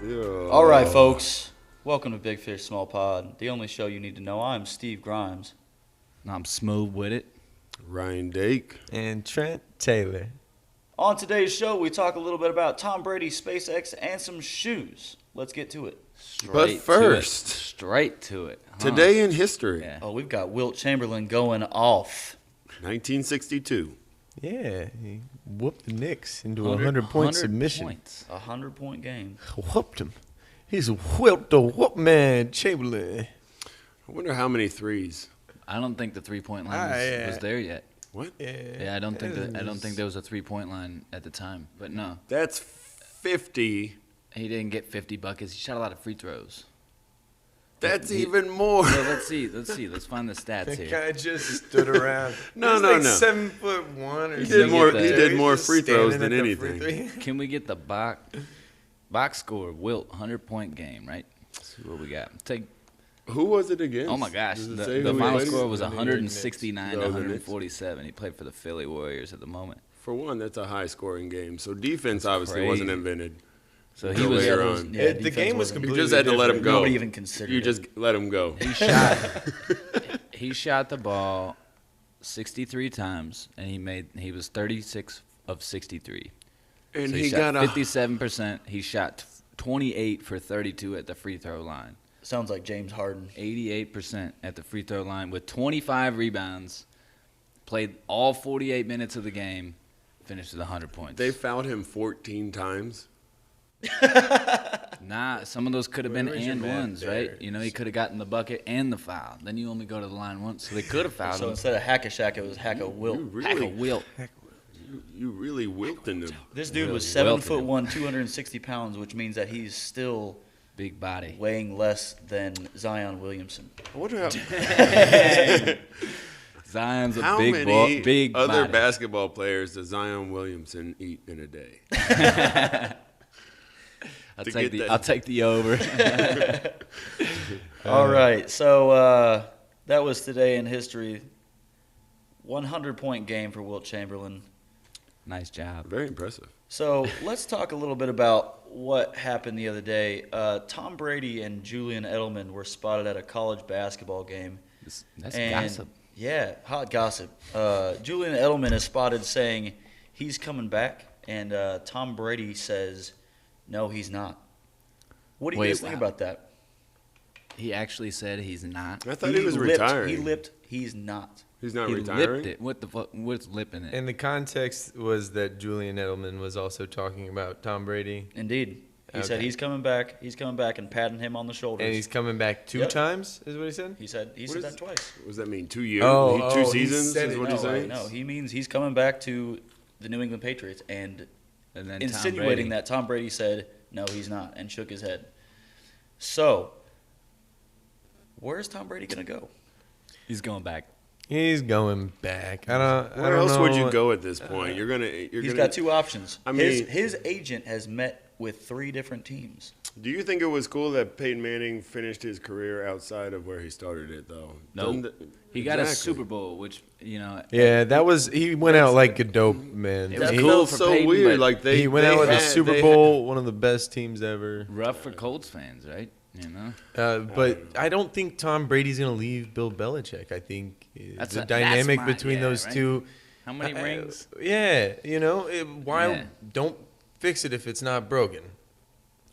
Yeah. All right, folks. Welcome to Big Fish Small Pod, the only show you need to know. I'm Steve Grimes. I'm smooth with it. Ryan Dake. And Trent Taylor. On today's show, we talk a little bit about Tom Brady, SpaceX, and some shoes. Let's get to it. Straight to it. Huh? Today in history. Yeah. Oh, we've got Wilt Chamberlain going off. 1962. Yeah, he whooped the Knicks into a 100-point submission. Points. 100-point game. Whooped him. He's Wilt the Whoop Man Chamberlain. I wonder how many threes. I don't think the 3-point line was there yet. What? Yeah, I don't think there was a 3-point line at the time. But no, That's 50. he didn't get 50 buckets. He shot a lot of free throws. That's even more. So let's see. Let's find the stats The here. guy just stood around. No. 7'1" or He something. did more He's free just throws standing than at the free anything. throw. Can we get the box score? Wilt 100-point game, right? Let's see what we got. Who was it against? Oh my gosh, Does it the say who he final played score against? was The New York 169 to Knicks. Oh, the Knicks. 147. He played for the Philly Warriors at the moment. For one, that's a high-scoring game. So defense obviously crazy. wasn't invented. So He was- Yeah, on. The defense game was wasn't- You completely just had to let him different. go. Nobody even considered You it. just let him go. He shot the ball 63 times, and he was 36 of 63. And So he shot got 57%. He shot 28 for 32 at the free throw line. Sounds like James Harden. 88% at the free throw line with 25 rebounds. Played all 48 minutes of the game. Finished with 100 points. They fouled him 14 times. Nah, some of those could have been Where's your and man ones, there? right? You know, he could have gotten the bucket and the foul. Then you only go to the line once, so they could have fouled So him. instead of Hack-a-Shack, it was Hack-a-Wilt. You Heck, a really, Wilt. you really wilted him. This dude was Really 7'1", 260 pounds, which means that he's still Big body. weighing less than Zion Williamson. I wonder how, Zion's a how big many ball, big other body. basketball players does Zion Williamson eat in a day? I'll to take get that. I'll take the over. All right, so that was today in history. 100-point game for Wilt Chamberlain. Nice job. Very impressive. So let's talk a little bit about what happened the other day. Tom Brady and Julian Edelman were spotted at a college basketball game. That's And- gossip. Yeah, hot gossip. Julian Edelman is spotted saying he's coming back, and Tom Brady says, no, he's not. What do you Wait, guys think wow. about that? He actually said he's not. I thought he was retiring. He lipped, he's not. He's not He retiring. lipped it. What the fuck? What's lipping it? And the context was that Julian Edelman was also talking about Tom Brady. Indeed. He said Okay. he's coming back. He's coming back and patting him on the shoulders. And he's coming back two Yep. times, is what he said? he said What that is- twice. What does that mean? 2 years? Oh, Two he seasons said is it. what he's saying? No, he means he's coming back to the New England Patriots and And then insinuating that Tom Brady said, no, he's not, and shook his head. So, where's Tom Brady going to go? he's going back. He's going back. I don't Where else know would you what- go at this point? You're He's got two options. I mean- his agent has met with 3 different teams. Do you think it was cool that Peyton Manning finished his career outside of where he started it, though? No. Doesn't it- He got a Exactly. Super Bowl, which Yeah, that was he went out like a dope man. It was That he, cool felt for so Peyton, weird. but Like he went out with a Super they Bowl, one of the best teams ever. rough for Colts fans, right? You know, But I don't think Tom Brady's gonna leave Bill Belichick. I think That's the a- dynamic that's my- between yeah, those right? two. how many rings? Yeah, why Yeah. don't fix it if it's not broken?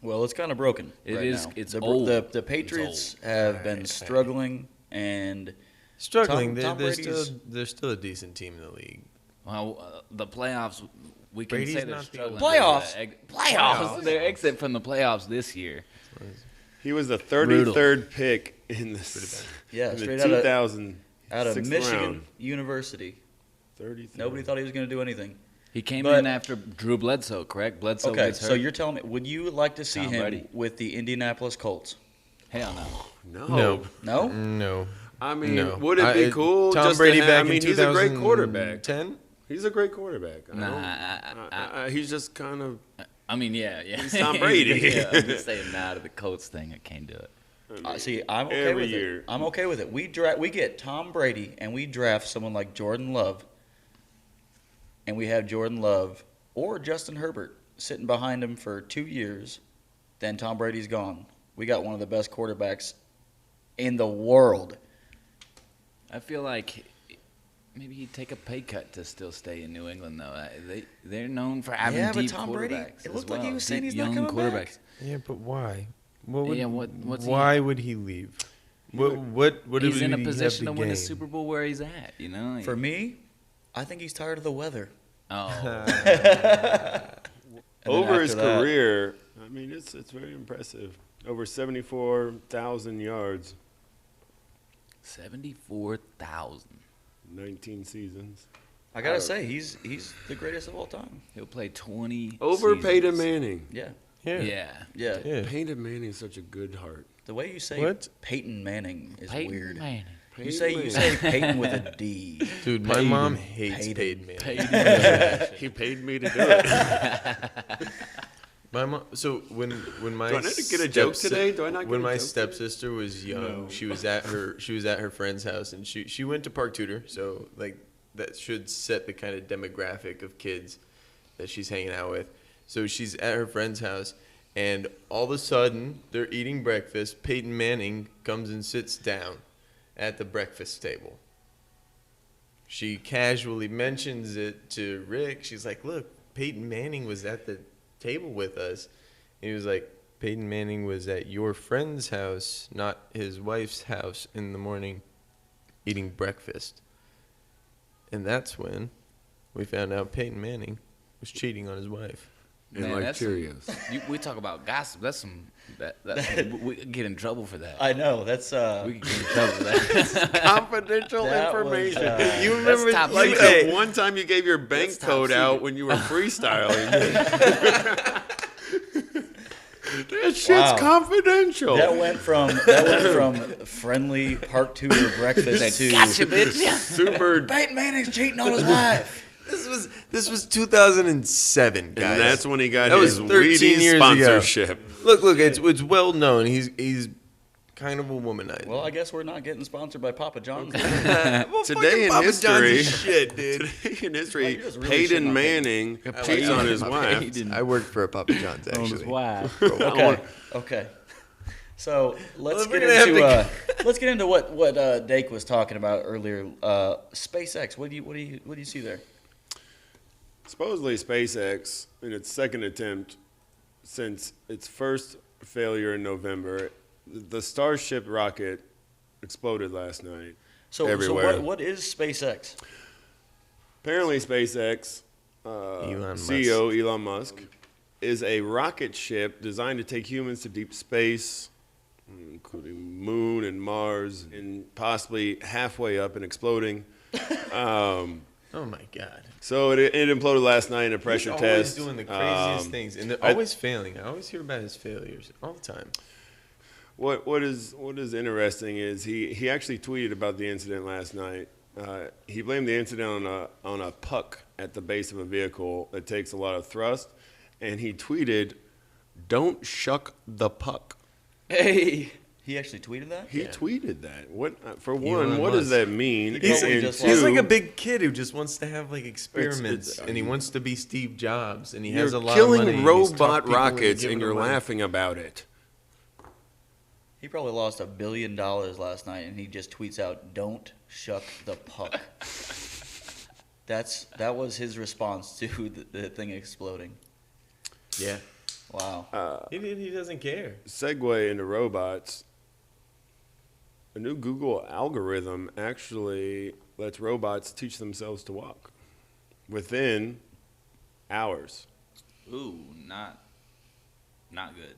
Well, it's kind of broken. It right is- now. it's the, old. The Patriots have been Right. struggling, and Struggling. Tom they're Brady's- still a decent team in the league. Well, the playoffs. We can Brady's say they're not the- struggling. Playoffs? Playoffs. Their exit from the playoffs this year. He was the 33rd pick in the yeah, in the straight out of 2006 Michigan round. University. 33rd. Nobody thought he was going to do anything. He came But- in after Drew Bledsoe, correct? Bledsoe Okay, gets hurt. so you're telling me, would you like to see Tom him Brady. with the Indianapolis Colts? Hell no. No. No? No. I mean, No. would it be cool? Tom just Brady to back have, I mean, in he's a great quarterback. 2010? He's a great quarterback. He's just kind of. I mean, yeah. He's Tom Brady. Yeah, I'm just saying nah to the Colts thing. I can't do it. See, I'm okay Every with year. it. I'm okay with it. We get Tom Brady and we draft someone like Jordan Love, and we have Jordan Love or Justin Herbert sitting behind him for 2 years, then Tom Brady's gone. We got one of the best quarterbacks in the world. I feel like maybe he'd take a pay cut to still stay in New England, though. They're known for having Yeah, but deep Tom Brady, quarterbacks. it as looked like he well. was saying Deep he's not young coming quarterbacks. back. Yeah, but why? What would, Yeah, what's he- why would he leave? What He's would in a he have position to win a gain? Super Bowl where he's at, you know? For me, I think he's tired of the weather. Oh. And then Over his after that- career, I mean, it's very impressive. Over 74,000 yards, 74,000. 19 seasons. I gotta say, he's the greatest of all time. He'll play 20 Over seasons. Peyton Manning. Yeah, Yeah. yeah. Peyton Manning's such a good heart. The way you say What? Peyton Manning is Peyton weird. Manning. You say Peyton with a D. Dude, my Peyton. mom hates Peyton. Peyton Manning. He paid me to do it. My mom. So when my Do I need to get a joke stepsi- today? Do I not get when a my joke stepsister was young, No. she was at her friend's house, and she went to park tutor. So like that should set the kind of demographic of kids that she's hanging out with. So she's at her friend's house, and all of a sudden they're eating breakfast. Peyton Manning comes and sits down at the breakfast table. She casually mentions it to Rick. She's like, "Look, Peyton Manning was at the table with us." And he was like, "Peyton Manning was at your friend's house, not his wife's house, in the morning eating breakfast." And that's when we found out Peyton Manning was cheating on his wife. And Man, like that's Cheerios. we talk about gossip. That's some. We could get in trouble for that. I know that's We could get in trouble for that. Confidential That was, information. uh, You remember top like secret. the one time you gave your bank That's top code out secret. when you were freestyling. That shit's Wow. confidential. that went from friendly park tutor breakfast to Gotcha, bitch. Super. Peyton Manning's cheating on his wife. This was 2007, guys. And that's when he got That his was 13 Wheaties years ago. sponsorship. Look, it's well known. He's kind of a womanizer. Well, I guess we're not getting sponsored by Papa John's. Today in Papa John's history, is shit, dude. today in Well, history, you're just really shitting Peyton on Manning cheats on his wife. I worked for a Papa John's, actually. Okay. So let's Well, get we're gonna let's get into what Dake was talking about earlier. SpaceX. What do you see there? Supposedly, SpaceX, in its second attempt since its first failure in November, the Starship rocket exploded last night. So Everywhere. what is SpaceX? Apparently, SpaceX Elon CEO Elon Musk is a rocket ship designed to take humans to deep space, including Moon and Mars, and possibly halfway up and exploding. Oh my God. So it imploded last night in a pressure He's test. always doing the craziest things, and they're always failing. I always hear about his failures all the time. What is interesting is he actually tweeted about the incident last night. He blamed the incident on a puck at the base of a vehicle that takes a lot of thrust, and he tweeted, "Don't shuck the puck." Hey, he actually tweeted that. He tweeted that. What for one? Elon what does Musk. that mean? He's- And just He's two, like a big kid who just wants to have like experiments, it's- and he wants to be Steve Jobs, and he you're has a lot killing of money. and he's taught robot people and rockets, giving and them you're money. laughing about it. He probably lost $1 billion last night, and he just tweets out, "Don't shuck the puck." That was his response to the thing exploding. Yeah, Wow. he doesn't care. Segue into robots. A new Google algorithm actually lets robots teach themselves to walk within hours. Ooh, not good.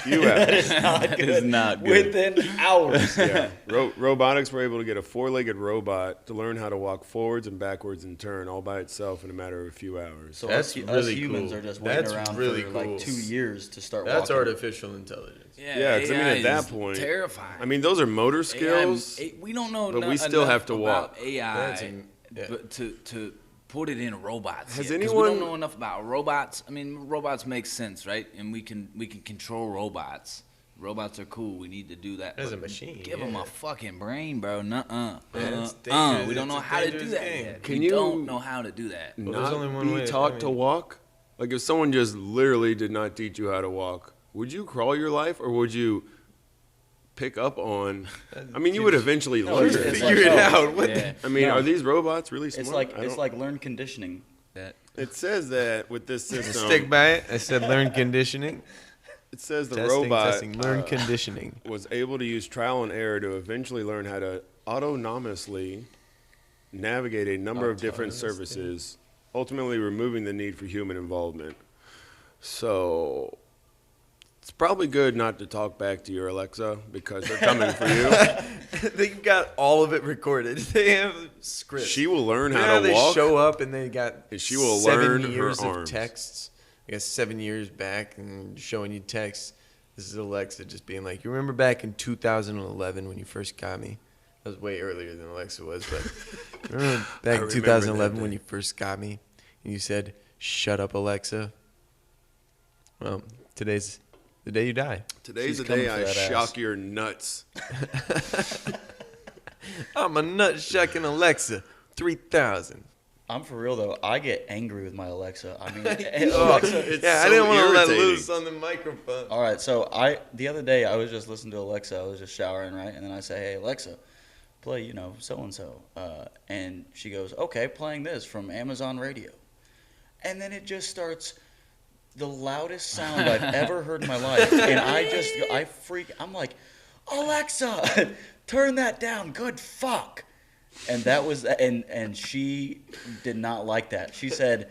Few hours. That is not good. Within hours. Yeah. Robotics were able to get a four-legged robot to learn how to walk forwards and backwards and turn all by itself in a matter of a few hours. So That's us really humans cool. are just waiting That's around really for cool. like 2 years to start That's walking. artificial intelligence. Yeah, 'cause I mean, AI at that is point- terrifying. I mean, those are motor skills. We don't know, but we still enough have to about walk. AI, Yeah. but to put it in robots. Has yet, 'cause anyone- we don't know enough about robots. I mean, robots make sense, right? And we can control robots. Robots are cool. We need to do that. As But a machine, give them yeah. a fucking brain, bro. Nuh-uh. it's We dangerous. don't know It's a how to do dangerous that game. yet. Can we you don't know how to do that. Well, there's Not only one be way. taught I to mean- walk. Like if someone just literally did not teach you how to walk, would you crawl your life or would you pick up on? I mean, you would eventually learn it's it. like- Figure it no. out. What Yeah. I mean, No. are these robots really smart? It's like learned conditioning. That It says that with this system, Stick by it. I said learn conditioning. it says the Testing, robot testing. Learn conditioning. was able to use trial and error to eventually learn how to autonomously navigate a number of different services, ultimately removing the need for human involvement. So it's probably good not to talk back to your Alexa because they're coming for you. They've got all of it recorded. They have scripts. She will learn You know how to they walk. show up and they got And she will 7 learn her years of arms. texts. I guess 7 years back and showing you texts. This is Alexa just being like, you remember back in 2011 when you first got me? That was way earlier than Alexa was, but remember back in remember 2011 that when day. you first got me and you said, "Shut up, Alexa." Well, today's the day you die. Today's She's the coming day for I that ass. shock your nuts. I'm a nut shucking Alexa 3000. I'm for real though. I get angry with my Alexa. I mean, Oh, Alexa. It's yeah, I so didn't want to let irritating. loose on the microphone. All right, so the other day I was just listening to Alexa. I was just showering, right, and then I say, "Hey Alexa, play so and so," and she goes, "Okay, playing this from Amazon Radio," and then it just starts the loudest sound I've ever heard in my life, and I freak. I'm like, "Alexa, turn that down. Good fuck." And that was and she did not like that. She said,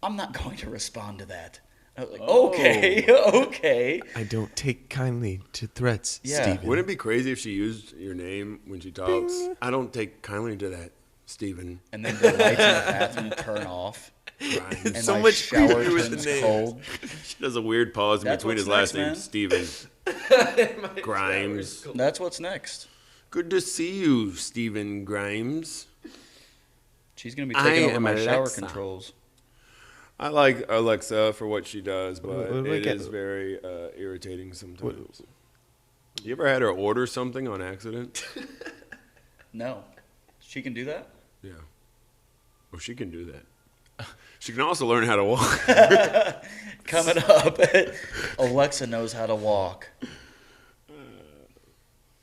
"I'm not going to respond to that." I was like, "Okay, okay." I don't take kindly to threats, Yeah. Steven. Wouldn't it be crazy if she used your name when she talks? I don't take kindly to that, Stephen. And then the lights in the bathroom turn off, Grimes. and So my much shower creepier with the turns names. cold. She does a weird pause in That's between his what's last next, name, man. Stephen Grimes. That's what's next. Good to see you, Stephen Grimes. She's gonna be taking I over am my shower Alexa. controls. I like Alexa for what she does, but What do I it get? is very irritating sometimes. You ever had her order something on accident? No, she can do that. Yeah. Well, she can do that. She can also learn how to walk. Coming up, Alexa knows how to walk.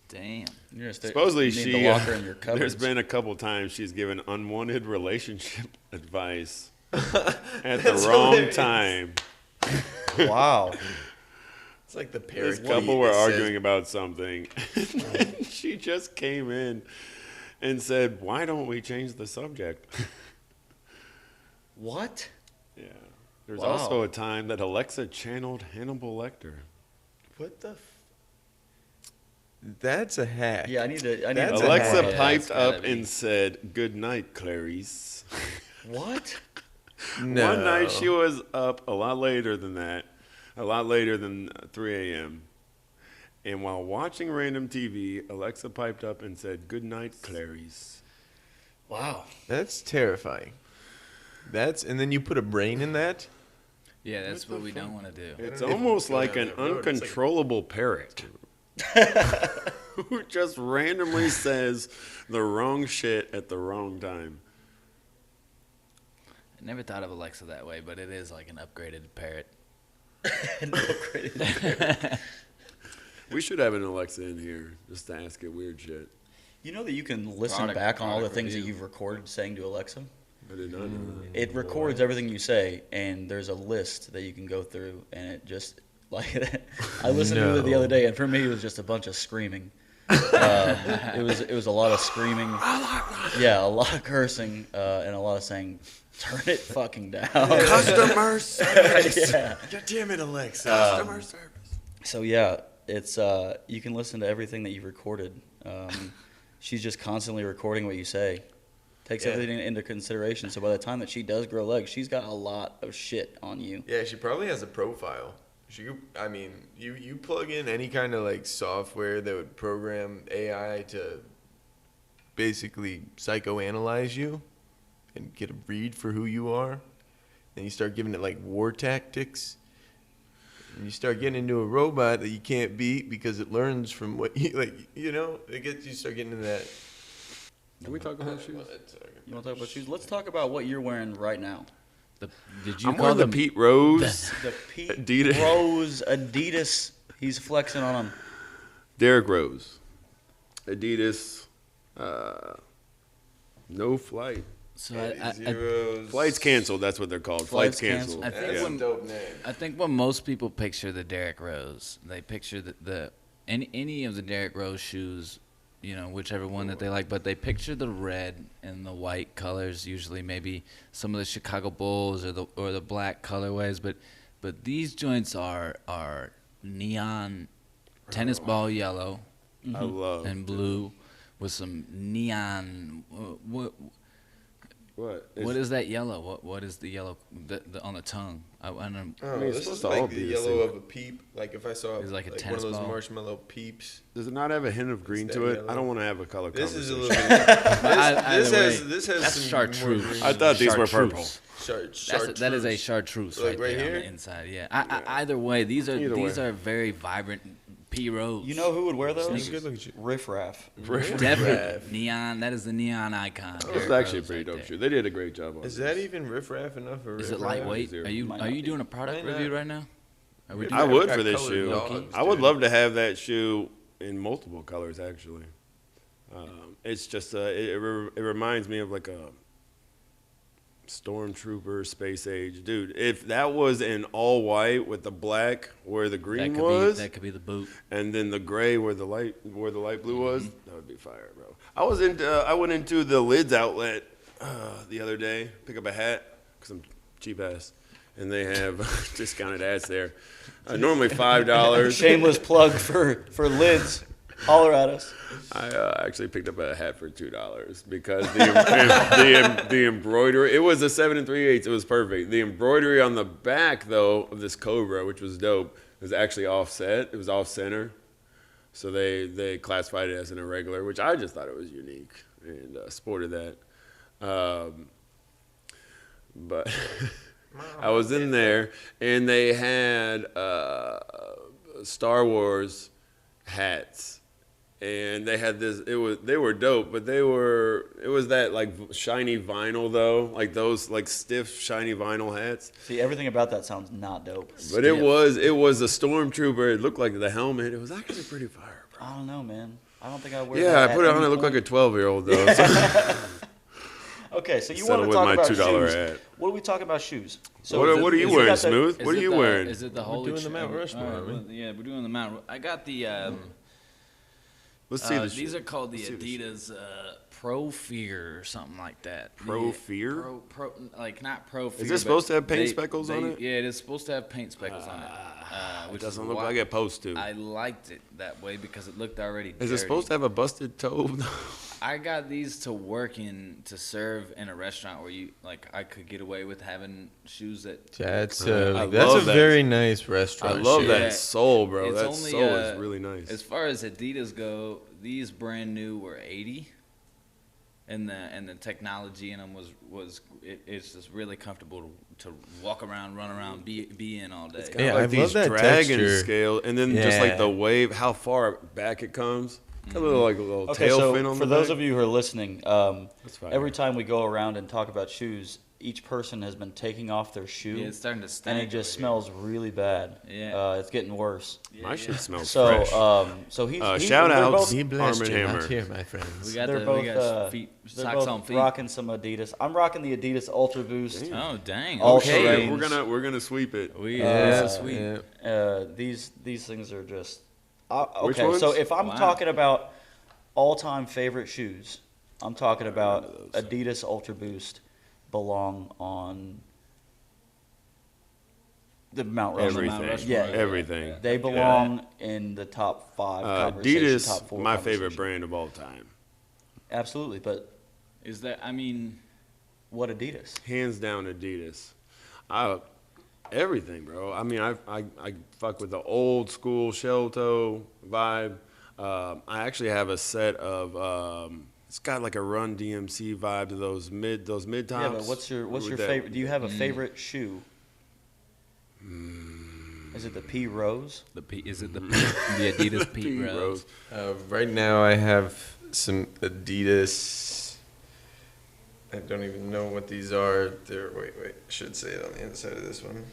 damn. You're gonna Supposedly, need she the locker in your there's cupboards. been a couple times she's given unwanted relationship advice at the wrong time. Wow. It's like the This parrot. couple were arguing about something. She just came in and said, "Why don't we change the subject?" What? Yeah. There's Wow. also a time that Alexa channeled Hannibal Lecter. What the? That's a hack. Yeah, I need to. That's a Alexa hack. piped That's gotta up be. and said, "Good night, Clarice." What? No. One night she was up a lot later than 3 a.m. And while watching random TV, Alexa piped up and said, "Good night, Clarice." Wow. That's terrifying. And then you put a brain in that. Yeah, that's what we don't want to do. It's don't know if almost you go like down an that road, it's like- uncontrollable parrot who just randomly says the wrong shit at the wrong time. I never thought of Alexa that way, but it is like an upgraded parrot. We should have an Alexa in here just to ask it weird shit. You know that you can listen Product- back on all the product things that review. you've recorded saying to Alexa? I did not know that. It records everything you say, and there's a list that you can go through, and it just like I listened to it the No. other day, and for me it was just a bunch of screaming. It was a lot of screaming, yeah, a lot of cursing, and a lot of saying, "Turn it fucking down." Customer service. Yeah. God damn it, Alexa. Customer service. So yeah, it's you can listen to everything that you've recorded. She's just constantly recording what you say. Takes Yeah. everything into consideration. So by the time that she does grow legs, she's got a lot of shit on you. Yeah, she probably has a profile. You plug in any kind of like software that would program AI to basically psychoanalyze you and get a read for who you are. Then you start giving it like war tactics. And you start getting into a robot that you can't beat because it learns from what you you start getting into that. Can we talk about shoes? You want to talk about shoes? Let's talk about what you're wearing right now. Did you I'm call wearing the them Pete Rose. The Pete Adidas. Rose Adidas. He's flexing on them. Derrick Rose. Adidas. No flight. So Flights canceled. That's what they're called. Flights Flights canceled. I think That's when- a dope name. I think when most people picture the Derrick Rose, they picture any of the Derrick Rose shoes, whichever one that they like, but they picture the red and the white colors. Usually, maybe some of the Chicago Bulls or the black colorways, but these joints are neon tennis ball yellow I love and blue with some neon. What is that yellow? What is the yellow on the tongue? I don't. Oh, mean, it's this is supposed to all like be the the yellow same. of a peep. Like if I saw It's like a one of tennis those ball. marshmallow peeps. Does it not have a hint of green that to it? yellow? I don't want to have a color This is a conversation. little bit. Either way, This has that's some chartreuse. more green. I thought these were Chartreuse. purple. That is a chartreuse Like right right there here? on the inside. Yeah. Either way, these Either way. are very vibrant P Rose. You know who would wear those? Good look at you. Riff Raff. Definitely neon. That is the neon icon. This is Derrick actually a Rose pretty right dope there. shoe. They did a great job on Is this. that even riff-raff enough for Is it riff-raff? lightweight? Zero. Are you Might are not you be. doing a product Might review not. right now? Are we Dude, doing I would got for this colored shoe. dogs, I would dude. love to have that shoe in multiple colors. Actually, it's just it reminds me of like a Stormtrooper Space Age dude. If that was in all white with the black where the green was, that could be the boot. and then the gray where the light blue was, that would be fire, bro. I went into the Lids outlet the other day, pick up a hat because I'm cheap ass, and they have discounted hats there. Normally $5. Shameless plug for Lids. Holler at us. I actually picked up a hat for $2 because the embroidery. It was a 7 3/8. It was perfect. The embroidery on the back though of this Cobra, which was dope, was actually offset. It was off center, so they classified it as an irregular, which I just thought it was unique and sported that. But I was in there and they had Star Wars hats. And they had this. They were dope, but it was that like shiny vinyl though, like those like stiff shiny vinyl hats. See, everything about that sounds not dope. But it was a Stormtrooper. It looked like the helmet. It was actually pretty fire, bro. I don't know, man. I don't think I wear Yeah, that I put it at on. any It looked like point. a 12-year-old though. So Okay, so you Settle want to with talk my about $2 shoes. hat. What are we talking about shoes? what are you is it wearing, got the- Smooth? What are you wearing? Is it the holy? doing the Mount Rushmore, All right, aren't yeah, we're doing the Mount. I got the. Let's see the These shoe. are called the Let's see the shoe. Adidas Pro Fear or something like that. Pro Yeah, Fear? like not Pro Fear. it but supposed to have paint speckles on it? Yeah, it is supposed to have paint speckles on it. It Which doesn't is look why like it's supposed to. I liked it that way because it looked already. Is dirty. it supposed to have a busted toe? I got these to work to serve in a restaurant where I could get away with having shoes that. That's I that's a love that. very nice I restaurant. love shoe. that Yeah. sole, bro. It's That only, sole is really nice. As far as Adidas go, these brand new were 80, and the technology in them it's just really comfortable to walk around, run around, be in all day. Yeah, like I these love that dragon texture. scale, and then just like Yeah. the wave, how far back it comes. Got a little like a little Okay, tail so fin on for the those back. of you who are listening, That's fine. every time we go around and talk about shoes, each person has been taking off their shoe, Yeah, it's starting to stink. and it just over smells really bad. Yeah. It's getting worse. here. My Yeah, shit yeah. smells So, fresh. so he's shout they're out both- Be blessed, Arm & you're Hammer. not here, my friends. We got they're the both we got they're socks both on feet. rocking some Adidas. I'm rocking the Adidas Ultra Boost. Oh dang! All Okay, terrain. we're gonna sweep it. this is sweet. yeah. These things are just Which okay. So ones? if I'm Wow. talking about all-time favorite shoes, I'm talking about none of those. Adidas Ultra Boost belong on the Mount Rushmore. Everything. Rushmore, Yeah. Everything. They belong in the top five conversation, Adidas, top four my favorite conversation. brand of all time. Absolutely, but Is that? I mean, what Adidas? Hands down, Adidas. Everything, bro. I mean, I fuck with the old school shell toe vibe. I actually have a set of. It's got like a Run DMC vibe to those mid tops. Yeah, but what's your favorite? Do you have a favorite shoe? Is it the P Rose? is it the Adidas Pete Rose? Rose. Right now, I have some Adidas. I don't even know what these are. Wait. I should say it on the inside of this one.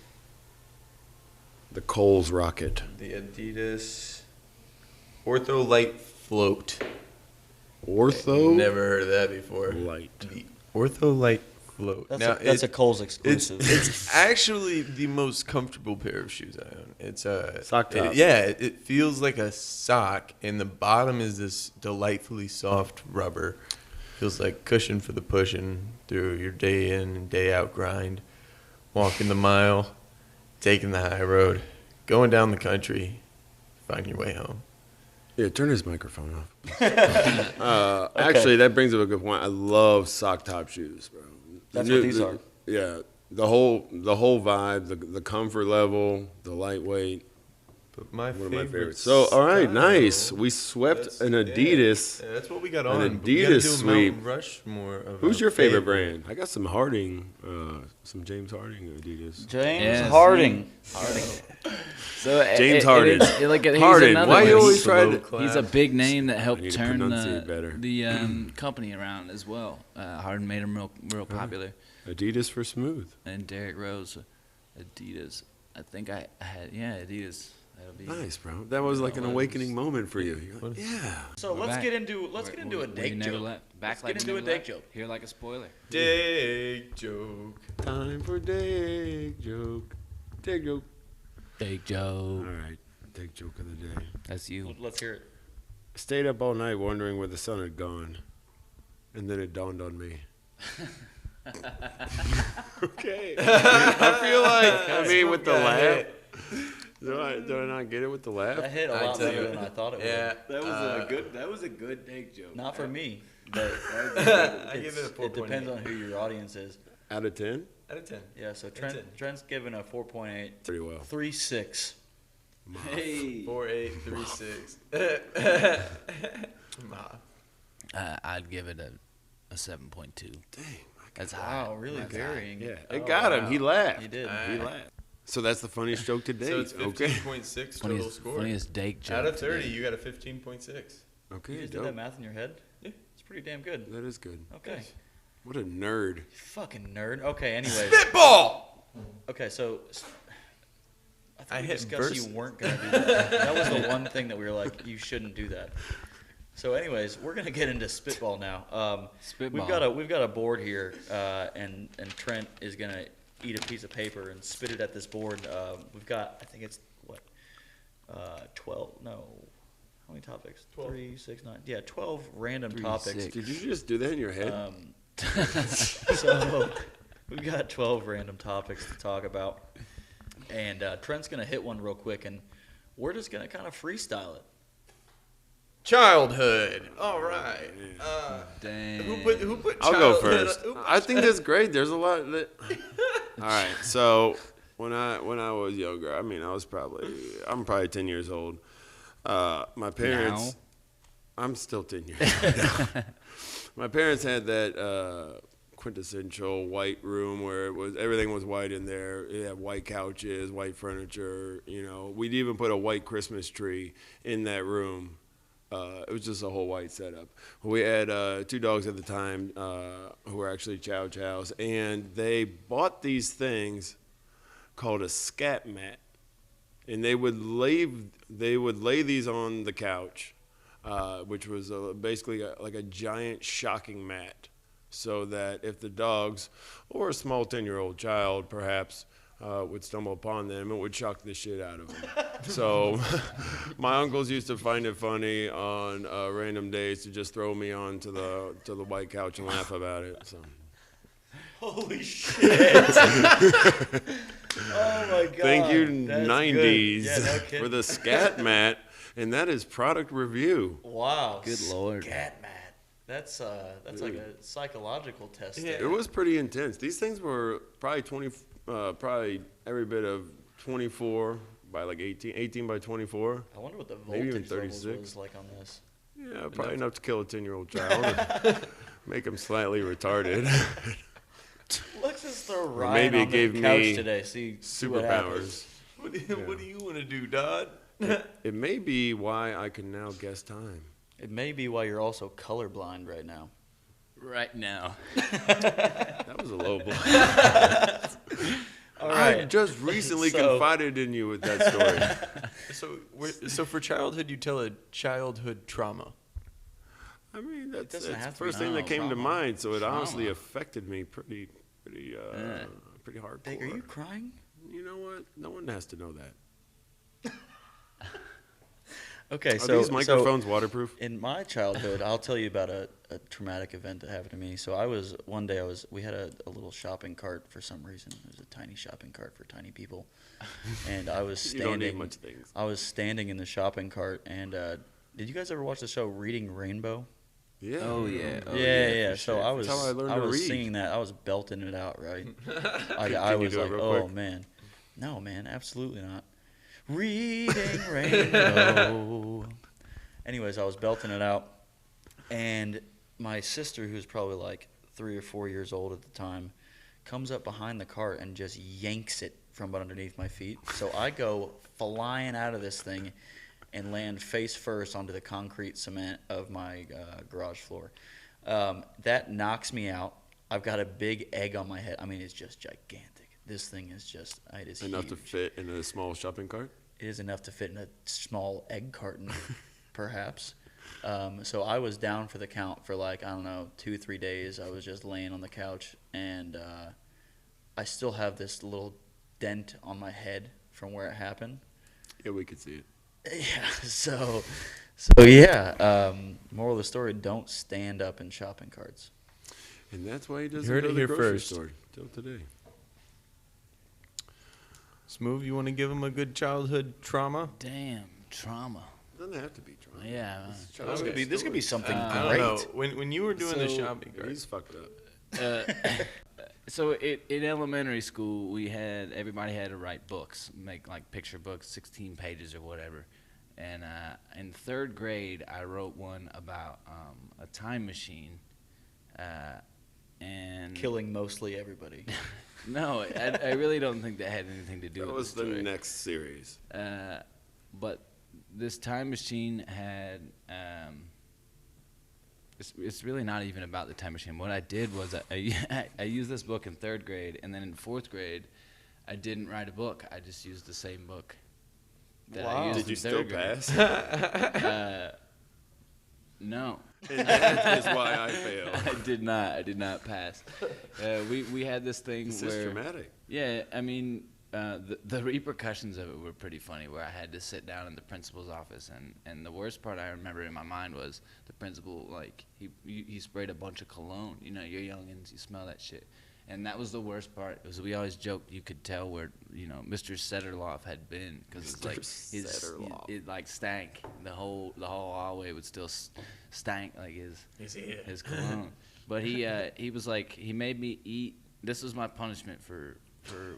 The Coles Rocket. The Adidas Ortho Light Float. Ortho Never heard of that before. Light. The Ortho Light Float. That's a Kohl's exclusive. It's actually the most comfortable pair of shoes I own. It's a Sock top. It feels like a sock, and the bottom is this delightfully soft rubber. Feels like cushion for the pushing through your day in and day out grind. Walking the mile, taking the high road, going down the country, find your way home. Yeah, turn his microphone off. Actually, that brings up a good point. I love sock top shoes, bro. That's what these are. Yeah, the whole vibe, the comfort level, the lightweight. But my One of my favorite favorites. So, all right, style, nice. We swept an Adidas. Yeah, that's what we got An on. We gotta Adidas do a sweep. Mount Rushmore of Who's our your favorite brand? I got some Harding, some James Harding Adidas. James Yeah, Harding. So James Harden. He's Harden, another why one. you always He's- try to? He's a big name that I helped need to turn pronunciate better. the company around as well. Harden made him real popular, Adidas for smooth. and Derrick Rose, Adidas. I think I had Adidas. That'll be Nice, bro. That was like an Yeah, awakening moment for you. You're like, yeah. So We're let's back. get into a Where you Dake never joke. left. Back Let's like get you into a never Dake left. joke. Here like a spoiler. Dake Joke. Time for Dake Joke. Dake Joke. Dake All Joke. right. Dake Joke of the day. That's you. Let's hear it. Stayed up all night wondering where the sun had gone. And then it dawned on me. Okay. I feel like, with the laugh. Do I not get it with the laugh? That hit a I lot tell better you. than I thought it Yeah. would. That was a good Dake joke. Not for me, but I give it a 4.8. it depends on who your audience is. Out of 10? Out of 10. Yeah, so It's it. Trent's given a 4.8. Pretty well. 3.6. Hey. 4, 8, 3, 6. I'd give it a 7.2. Dang. That's high. Wow, really That's varying. Yeah, Oh, it got him. wow. He laughed. He did. He laughed. So that's the funniest joke to date. So it's Okay. 15.6 total Funniest, score. funniest Dake joke. Out of 30, today. you got a 15.6. Okay, You just did that math in your head? Yeah. It's pretty damn good. That is good. Okay. What a nerd. You fucking nerd. Okay, anyways. Spitball! Okay, so I I thought we hit discussed verse. you weren't going to do that. That was the one thing that we were like, you shouldn't do that. So anyways, we're going to get into spitball now. Spitball. We've got a board here, and Trent is going to eat a piece of paper and spit it at this board. We've got, I think it's, 12, no. How many topics? 12. 3, 6, 9. Yeah, 12 random 3, topics. 6. Did you just do that in your head? So we've got 12 random topics to talk about, and Trent's gonna hit one real quick, and we're just gonna kind of freestyle it. Childhood. All right. Dang. Who put I'll go childhood- first. who put I think that's great. There's a lot that. All right. So when I was younger, I mean, I'm probably 10 years old. My parents. Now? I'm still 10 years old. My parents had that quintessential white room where everything was white in there. It had white couches, white furniture. You know, we'd even put a white Christmas tree in that room. It was just a whole white setup. We had 2 dogs at the time who were actually Chow Chows, and they bought these things called a scat mat, and they would lay these on the couch, which was basically like a giant shocking mat, so that if the dogs or a small 10-year-old child perhaps would stumble upon them, it would shock the shit out of them. So my uncles used to find it funny on random days to just throw me onto the white couch and laugh about it. So. Holy shit! Oh my god! Thank you, That's 90s, good. Yeah, no kidding. for the scat mat, and that is product review. Wow. Good lord. Scat mat. That's like a psychological test. Yeah. there. It was pretty intense. These things were probably probably every bit of 24 by like 18 by 24. I wonder what the Maybe even voltage levels 36. was like on this. Yeah, probably enough to kill a 10-year-old child, make him slightly retarded. Let's just throw Or Ryan maybe on it gave the couch me today. See what happens. superpowers. What do you want to do, Dodd? It may be why I can now guess time. It may be why you're also colorblind right now. right now. That was a low blow. All right. I just recently So- confided in you with that story. So for childhood, you tell a childhood trauma. I mean, that's doesn't the have to be first thing that came to trauma. mind. So it honestly Trauma. affected me pretty hardcore. Dake, are you crying? You know what? No one has to know that. Okay, Are so these microphones waterproof? in my childhood, I'll tell you about a traumatic event that happened to me. So one day we had a little shopping cart for some reason. It was a tiny shopping cart for tiny people, and I was You don't need standing. much things. I was standing in the shopping cart, and did you guys ever watch the show Reading Rainbow? Yeah. Oh yeah. Oh, yeah. for So sure. I was That's how I learned to read. singing that. I was belting it out, right? I Can you was do it like, real oh quick? man, no man, absolutely not. Reading Rainbow. Anyways, I was belting it out, and my sister, who's probably like 3 or 4 years old at the time, comes up behind the cart and just yanks it from underneath my feet. So I go flying out of this thing and land face first onto the concrete cement of my garage floor. That knocks me out. I've got a big egg on my head. I mean, it's just gigantic. This thing is just, it is Enough to huge. fit in a small shopping cart? It is enough to fit in a small egg carton, perhaps. So I was down for the count for 2-3 days. I was just laying on the couch, and I still have this little dent on my head from where it happened. Yeah, we could see it. Yeah. So yeah. Moral of the story: don't stand up in shopping carts. And that's why he doesn't You heard go it to the here grocery first. store till today. Smooth, you want to give him a good childhood trauma? Damn trauma. Doesn't have to be trauma. Yeah. This could be something I great. don't know. When you were doing the So- shopping cart, He's fucked up. So in elementary school, everybody had to write books, make like picture books, 16 pages or whatever. And in 3rd grade, I wrote one about a time machine. And Killing mostly everybody. no, I really don't think that had anything to do That with was the the story. next series. But this time machine had. It's really not even about the time machine. What I did was I used this book in 3rd grade, and then in 4th grade, I didn't write a book. I just used the same book that I Wow. used Did you in still 3rd grade. pass? No. And that is why I failed. I did not pass. We had this thing This where is dramatic. yeah, I mean, the repercussions of it were pretty funny, where I had to sit down in the principal's office, and the worst part I remember in my mind was the principal, like, he sprayed a bunch of cologne. You know, you're youngins, you smell that shit. And that was the worst part. We always joked you could tell where, Mr. Setterloff had been, because it's like Setterloff. it like stank. The whole hallway would still stank like his cologne. But he was like, he made me eat. This was my punishment for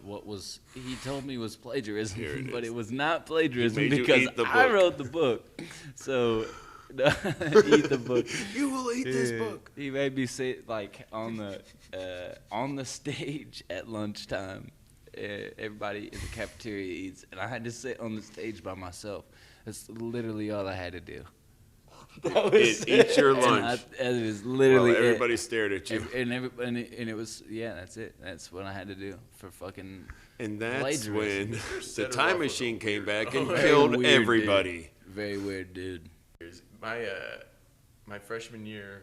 what was he told me was plagiarism, Here it but is. it was not plagiarism He made you because eat the I book. wrote the book. So eat the book. You will eat this book. He made me sit like on the stage at lunchtime. Everybody in the cafeteria eats, and I had to sit on the stage by myself. That's literally all I had to do. Eat your And lunch. it is literally While it. everybody stared at you. And it was that's it. That's what I had to do for fucking. And that's Plagiarism. when the Setterloff time was machine came back and Very killed weird, everybody. dude. Very weird, dude. my freshman year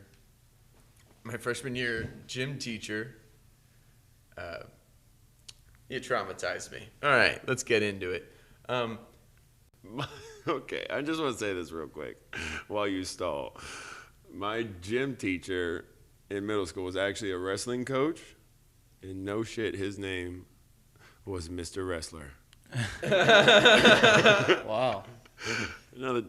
gym teacher, it traumatized me. All right, let's get into it. Okay, I just want to say this real quick while you stall. My gym teacher in middle school was actually a wrestling coach, and no shit, his name was Mr. Wrestler. Wow. Another,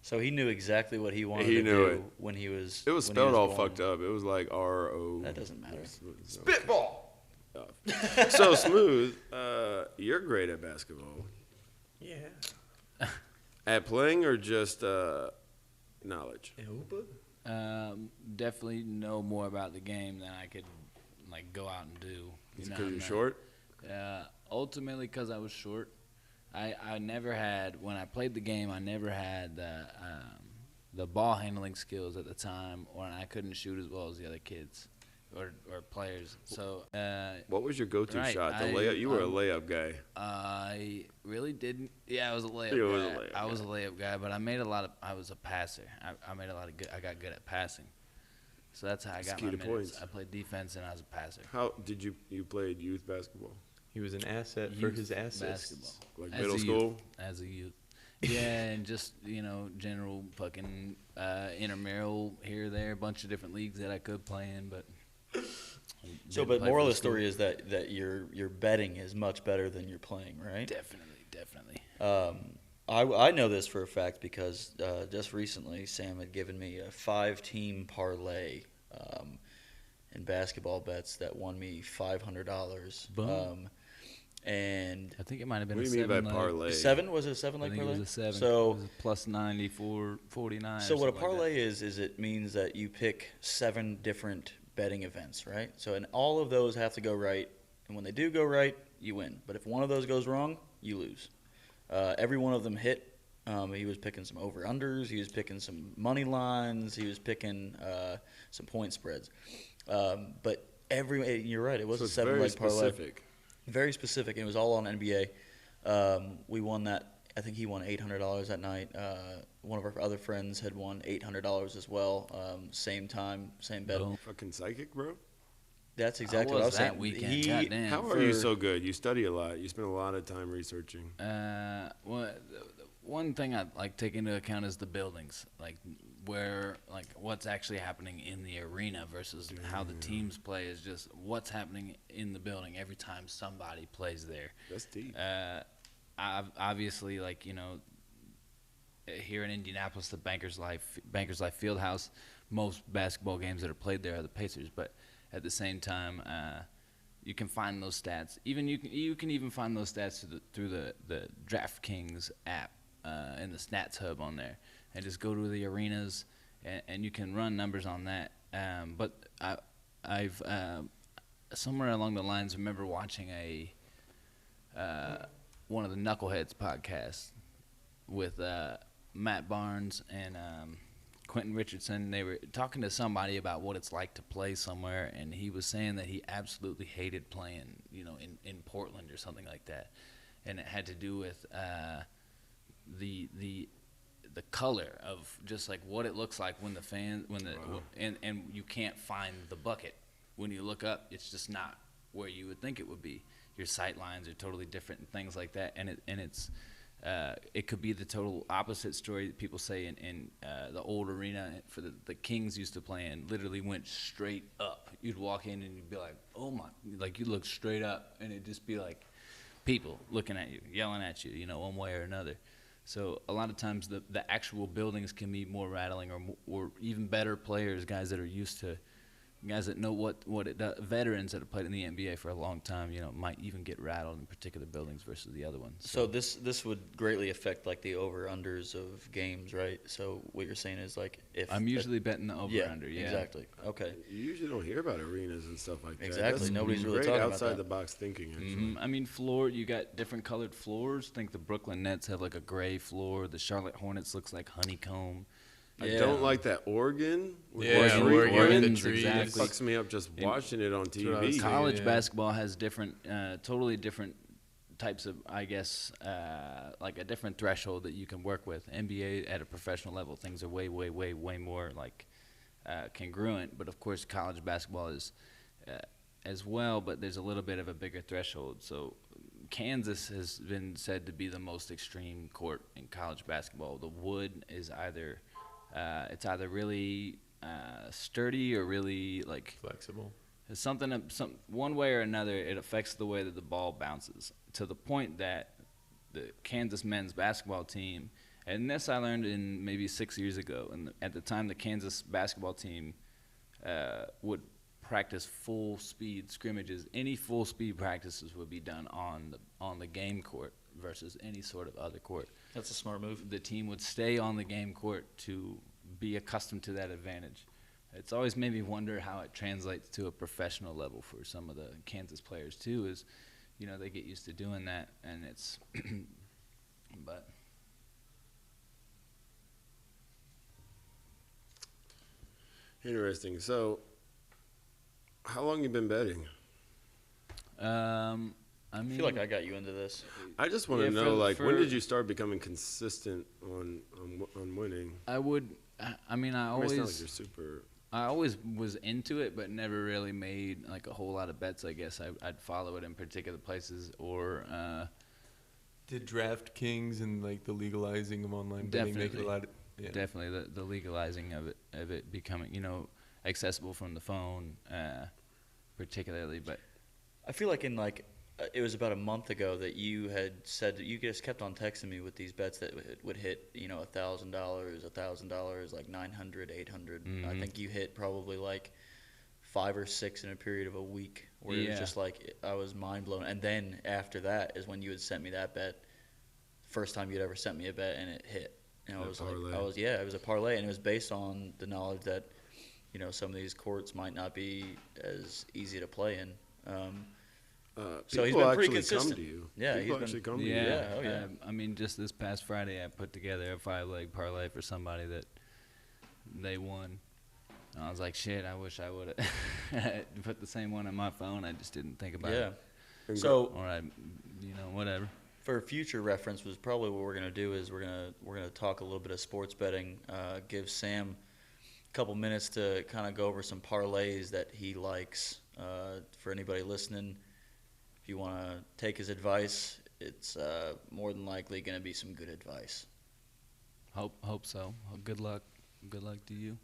So he knew exactly what he wanted He to knew do it. when he was. it was when he spelled all born. fucked up. It was like R-O. That doesn't matter. Spitball. So Smooth, you're great at basketball. Yeah. At playing or just knowledge? Definitely know more about the game than I could like go out and do. Is it know, because you're no. short? Ultimately, because I was short. I never had, when I played the game, I never had the ball handling skills at the time, or I couldn't shoot as well as the other kids or players. So What was your go-to right, shot? The layup. You were a layup guy. I really didn't. Yeah, I was a layup You guy. was a layup I was a guy. layup guy, but I made a lot of. I was a passer. I made a lot of good. I got good at passing. So that's how I got key my to minutes. points. I played defense and I was a passer. How did you played youth basketball? He was an asset for Youth his assets. basketball. Like As middle a school? youth, as a youth. Yeah, and just, general fucking intramural here or there, a bunch of different leagues that I could play in, but So, didn't but play moral for of the story is that your betting is much better than your playing, right? Definitely. I know this for a fact because just recently Sam had given me a 5-team parlay in basketball bets that won me $500. Boom. And I think it might have been What a do you mean by 7 leg. parlay? was it a 7 I leg think parlay? it was a 7. So it was plus 94, 49. So or what a something like parlay is it means that you pick 7 different betting events, right? So and all of those have to go right, and when they do go right, you win. But if one of those goes wrong, you lose. Every one of them hit. He was picking some over-unders. He was picking some money lines. He was picking some point spreads. But you're right, it was So a it's very 7-leg parlay. specific. Very specific. It was all on NBA. We won that. I think he won $800 that night. One of our other friends had won $800 as well. Same time, same bet. Boom. Fucking psychic, bro. That's How exactly what I was that saying. weekend? Goddamn. How are you so good? You study a lot. You spend a lot of time researching. Well, one thing I like take into account is the buildings, like what's actually happening in the arena versus how the teams play is just what's happening in the building every time somebody plays there. That's deep. I've obviously, here in Indianapolis, the Bankers Life Fieldhouse, most basketball games that are played there are the Pacers, but at the same time, you can find those stats. Even you can even find those stats through the DraftKings app and the Stats Hub on there, and just go to the arenas, and you can run numbers on that. But I've somewhere along the lines remember watching one of the Knuckleheads podcasts with Matt Barnes and Quentin Richardson. They were talking to somebody about what it's like to play somewhere, and he was saying that he absolutely hated playing, in Portland or something like that, and it had to do with the color of just like what it looks like when the fans and you can't find the bucket when you look up. It's just not where you would think it would be. Your sight lines are totally different and things like that, and it's it could be the total opposite story that people say in the old arena for the Kings used to play in. Literally went straight up. You'd walk in and you'd be like, oh my, like you look straight up, and it'd just be like people looking at you, yelling at you, one way or another. So a lot of times the actual buildings can be more rattling, or even better players, guys that are used to. Guys that know what it does, veterans that have played in the NBA for a long time, might even get rattled in particular buildings versus the other ones. So this would greatly affect like the over-unders of games, right? So what you're saying is like if I'm usually betting the over-under. Yeah, exactly. Okay. You usually don't hear about arenas and stuff like that. Exactly. That's Nobody's really great talking about outside that. the box thinking. Actually. Mm-hmm. I mean, you got different colored floors. I think the Brooklyn Nets have like a gray floor. The Charlotte Hornets looks like honeycomb. I Yeah. don't like that Oregon. With Yeah, the Oregon with the Oregon's trees. It exactly. fucks me up just And watching it on what I was TV. saying. College Yeah. basketball has different, totally different types of, I guess, like a different threshold that you can work with. NBA at a professional level, things are way, way, way, way more like congruent. But of course, college basketball is as well, but there's a little bit of a bigger threshold. So Kansas has been said to be the most extreme court in college basketball. The wood is either it's either really sturdy or really like Flexible. it's something one way or another. It affects the way that the ball bounces to the point that the Kansas men's basketball team, and this I learned in maybe 6 years ago. And at the time, the Kansas basketball team would practice full speed scrimmages. Any full speed practices would be done on the game court versus any sort of other court. That's a smart move. The team would stay on the game court to be accustomed to that advantage. It's always made me wonder how it translates to a professional level for some of the Kansas players too. Is they get used to doing that, and it's but Interesting. So, how long you been betting? I I mean, feel like I got you into this. I just want to Yeah, know, like, when for- did you start becoming consistent on winning? I would. I mean, I mean, it's not like you're super. I always was into it, but never really made like a whole lot of bets. I guess I'd follow it in particular places, or Did DraftKings and like the legalizing of online betting make it a Definitely. lot? definitely the legalizing of it becoming accessible from the phone, particularly. But I feel like it was about a month ago that you had said that you just kept on texting me with these bets that would hit, $1,000, like 900, 800. I think you hit probably like 5 or 6 in a period of a week where it was Yeah. just like I was mind blown. And then after that is when you had sent me that bet. First time you'd ever sent me a bet and it hit. And I A was parlay. like, it was a parlay, and it was based on the knowledge that, some of these courts might not be as easy to play in. So he's People been pretty actually come consistent. to you. Yeah, People he's been- actually come to you. yeah, Oh, yeah. I mean, just this past Friday, I put together a 5-leg parlay for somebody that they won. And I was like, shit, I wish I would have put the same one on my phone. I just didn't think about Yeah. it. And So Or whatever. for future reference, was probably what we're gonna do is we're gonna talk a little bit of sports betting. Give Sam a couple minutes to kind of go over some parlays that he likes. For anybody listening, if you want to take his advice, it's more than likely going to be some good advice. Hope so. Good luck. Good luck to you.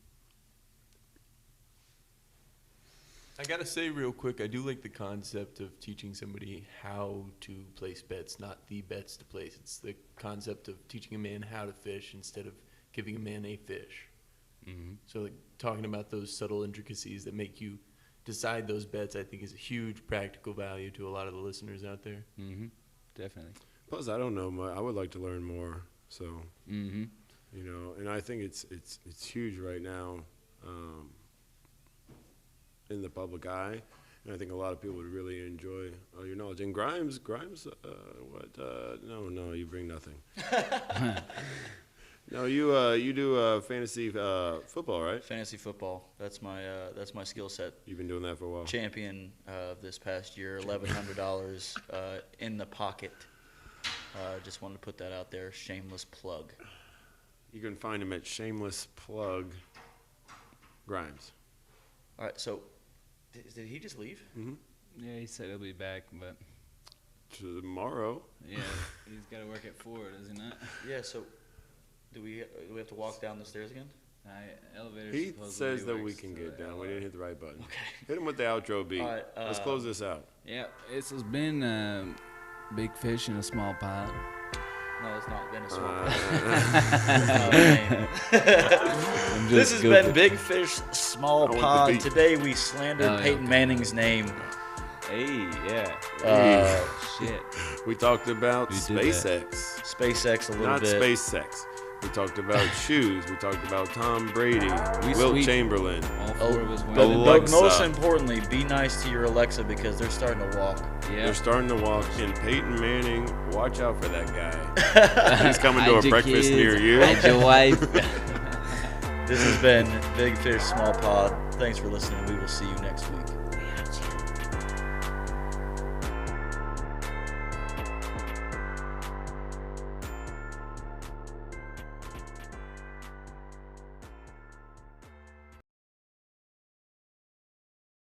I gotta say real quick, I do like the concept of teaching somebody how to place bets, not the bets to place. It's the concept of teaching a man how to fish instead of giving a man a fish. Mm-hmm. So like talking about those subtle intricacies that make you decide those bets, I think is a huge practical value to a lot of the listeners out there. Mm-hmm. Definitely. Plus, I don't know much. I would like to learn more. So, Mm-hmm. and I think it's huge right now in the public eye, and I think a lot of people would really enjoy your knowledge. And Grimes, what? No, you bring nothing. No, you do fantasy football, right? Fantasy football, that's my skill set. You've been doing that for a while. Champion of this past year, $1,100 in the pocket. Just wanted to put that out there. Shameless plug. You can find him at Shameless Plug Grimes. All right, so did he just leave? Mm-hmm. Yeah, he said he'll be back, but Tomorrow. yeah, he's got to work at 4, does he not? Yeah. So do we have to walk down the stairs again? Elevator. He says that we can get down. We didn't hit the right button. Hit him with the outro beat. All right, Let's close this out. Yeah, it's been big fish in a small pot. No, it's not been a sword. I'm This just has been goofing. Big Fish, Small I want the Pond. beat. Today we slandered Oh, yeah. Peyton Manning's name. Hey, yeah. Shit. We talked about We did that. SpaceX. SpaceX a little Not bit. SpaceX. We talked about shoes. We taled about Tom Brady, We Wilt sweet. Chamberlain. All 4 of us went. But Alexa. most importantly, be nice to your Alexa because they're starting to walk. Yeah. They're starting to walk in. Peyton Manning, watch out for that guy. He's coming to Hide a your breakfast kids, near you. hide your wife. This has been Big Fish, Small Pod. Thanks for listening. We will see you next week.